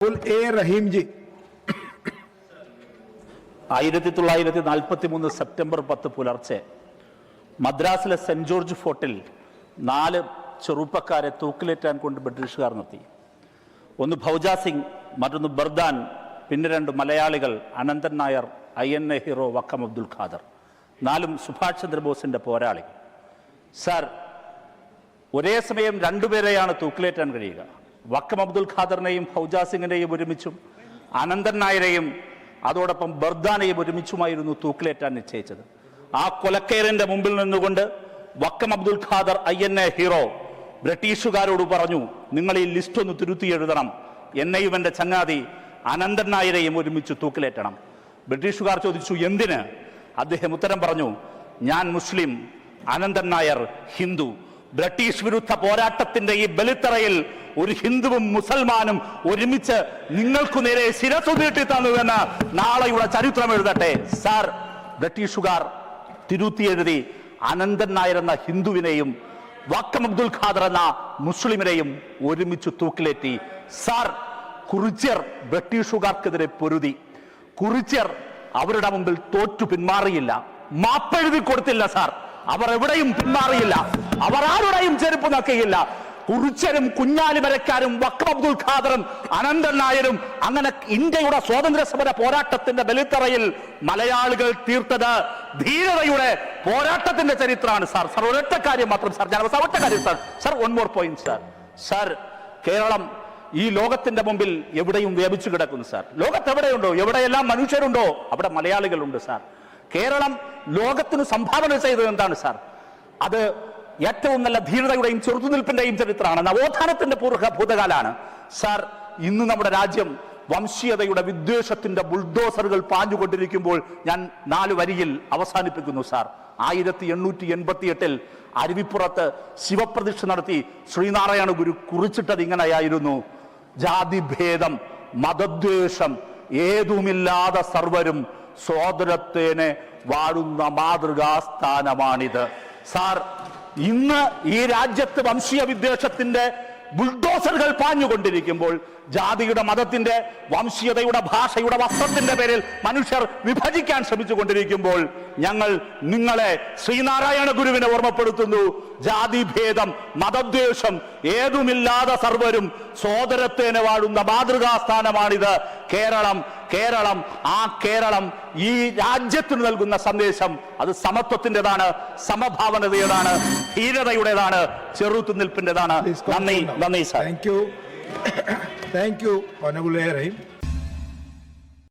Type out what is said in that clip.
Rahimji 1943 September 10 പുലർച്ചെ മദ്രാസിലെ saint George ഫോർട്ടിൽ 4 ചെറുപ്പക്കാരെ തൂക്കിലേറ്റാൻ കൊണ്ട് ബ്രിട്ടീഷുകാർ നിർത്തി. ഒന്ന് ഭൗജ സിംഗ്, മറ്റൊന്ന് ബർദാൻ, പിന്നെ 2 മലയാളികൾ അനന്തൻ നായർ, INA ഹീറോ വക്കം അബ്ദുൽ ഖാദർ. 4 സുഭാഷ് ചന്ദ്രബോസിന്റെ പോരാളികൾ. സാർ, ഒരേ സമയം 2 പേരെയാണ് തൂക്കിലേറ്റാൻ കഴിയുക. വക്കം അബ്ദുൽ ഖാദറിനെയും ഭൗജ സിംഗിനെയും ഒരുമിച്ചും അനന്തൻ നായരെയും അതോടൊപ്പം ബർദാനെയും ഒരുമിച്ചുമായിരുന്നു തൂക്കിലേറ്റാൻ നിശ്ചയിച്ചത്. ആ കൊലക്കയറിന്റെ മുമ്പിൽ നിന്നുകൊണ്ട് വക്കം അബ്ദുൽ ഖാദർ INA ഹീറോ ബ്രിട്ടീഷുകാരോട് പറഞ്ഞു, നിങ്ങൾ ഈ ലിസ്റ്റ് ഒന്ന് തിരുത്തി എഴുതണം, എന്നെയും എൻ്റെ ചങ്ങാതി അനന്തൻ നായരെയും ഒരുമിച്ച് തൂക്കിലേറ്റണം. ബ്രിട്ടീഷുകാർ ചോദിച്ചു, എന്തിന്? അദ്ദേഹം ഉത്തരം പറഞ്ഞു, ഞാൻ മുസ്ലിം, അനന്തൻ നായർ ഹിന്ദു. ബ്രിട്ടീഷ് വിരുദ്ധ പോരാട്ടത്തിന്റെ ഈ ബലിത്തറയിൽ ഒരു ഹിന്ദുവും മുസൽമാനും ഒരുമിച്ച് നിങ്ങൾക്കു നേരെ ശിരസ്സു നീട്ടി തന്നുവെന്ന് നാളെയുടെ ചരിത്രം എഴുതട്ടെ. സാർ, ബ്രിട്ടീഷുകാർ തിരുത്തി എഴുതി അനന്തൻ നായർ എന്ന ഹിന്ദുവിനെയും വക്കം അബ്ദുൽ ഖാദർ എന്ന മുസ്ലിമിനെയും ഒരുമിച്ച് തൂക്കിലേറ്റി. സാർ, കുറിച്യർ ബ്രിട്ടീഷുകാർക്കെതിരെ പൊരുതി. കുറിച്യർ അവരുടെ മുമ്പിൽ തോറ്റു പിന്മാറിയില്ല, മാപ്പെഴുതി കൊടുത്തില്ല. സാർ, അവർ എവിടെയും പിന്മാറിയില്ല, അവർ ആരുടെയും ചെരുപ്പ് നക്കിയില്ല. കുറിച്യരും കുഞ്ഞാലിമരക്കാരും വക്കം അബ്ദുൽ ഖാദറും അനന്തൻ നായരും അങ്ങനെ ഇന്ത്യയുടെ സ്വാതന്ത്ര്യ സമര പോരാട്ടത്തിന്റെ ബലിത്തറയിൽ മലയാളികൾ തീർത്തത് ധീരതയുടെ പോരാട്ടത്തിന്റെ ചരിത്രമാണ്. സാർ, സാർ ഒരൊറ്റ കാര്യം മാത്രം സാർ, ഞാൻ ഒറ്റ കാര്യം sir. Sir, 1 more point sir. Sir, Keralam ഈ ലോകത്തിന്റെ മുമ്പിൽ എവിടെയും വ്യാപിച്ചു കിടക്കുന്നു. സാർ, ലോകത്ത് എവിടെയുണ്ടോ, എവിടെയെല്ലാം മനുഷ്യരുണ്ടോ അവിടെ മലയാളികളുണ്ട്. സാർ, കേരളം ലോകത്തിന് സംഭാവന ചെയ്തത് എന്താണ്? സാർ, അത് ഏറ്റവും നല്ല ധീരതയുടെയും ചെറുത്തുനിൽപ്പിന്റെയും ചരിത്രമാണ്, നവോത്ഥാനത്തിന്റെ ഭൂതകാലാണ്. സാർ, ഇന്ന് നമ്മുടെ രാജ്യം വംശീയതയുടെ വിദ്വേഷത്തിന്റെ ബുൾഡോസറുകൾ പാഞ്ഞുകൊണ്ടിരിക്കുമ്പോൾ ഞാൻ 4 വരിയിൽ അവസാനിപ്പിക്കുന്നു. സാർ, 1888 അരുവിപ്പുറത്ത് ശിവപ്രതിഷ്ഠ നടത്തി ശ്രീനാരായണ ഗുരു കുറിച്ചിട്ടത് ഇങ്ങനെയായിരുന്നു: ജാതിഭേദം മതദ്വേഷം ഏതുമില്ലാതെ സർവരും സോദരത്തേനെ വാഴുന്ന മാതൃകാസ്ഥാനമാണിത്. സാർ, ഇന്ന് ഈ രാജ്യത്ത് വംശീയ വിദ്വേഷത്തിന്റെ ബുൾഡോസറുകൾ പാഞ്ഞുകൊണ്ടിരിക്കുമ്പോൾ, ജാതിയുടെ മതത്തിന്റെ വംശീയതയുടെ ഭാഷയുടെ വസ്ത്രത്തിന്റെ പേരിൽ മനുഷ്യർ വിഭജിക്കാൻ ശ്രമിച്ചുകൊണ്ടിരിക്കുമ്പോൾ ഞങ്ങൾ നിങ്ങളെ ശ്രീനാരായണ ഗുരുവിനെ ഓർമ്മപ്പെടുത്തുന്നു. ജാതിഭേദം മതദ്വേഷം ഏതുമില്ലാതെ സർവരും സോദരത്തേനെ വാഴുന്ന മാതൃകാസ്ഥാനമാണിത് കേരളം. കേരളം, ആ കേരളം ഈ രാജ്യത്തിന് നൽകുന്ന സന്ദേശം അത് സമത്വത്തിൻ്റെതാണ്, സമഭാവനതയുടേതാണ്, ധീരതയുടേതാണ്, ചെറുത്തുനിൽപ്പിൻ്റെതാണ്. നന്ദി, നന്ദി സാർ. Thank you, honourable A Rahim.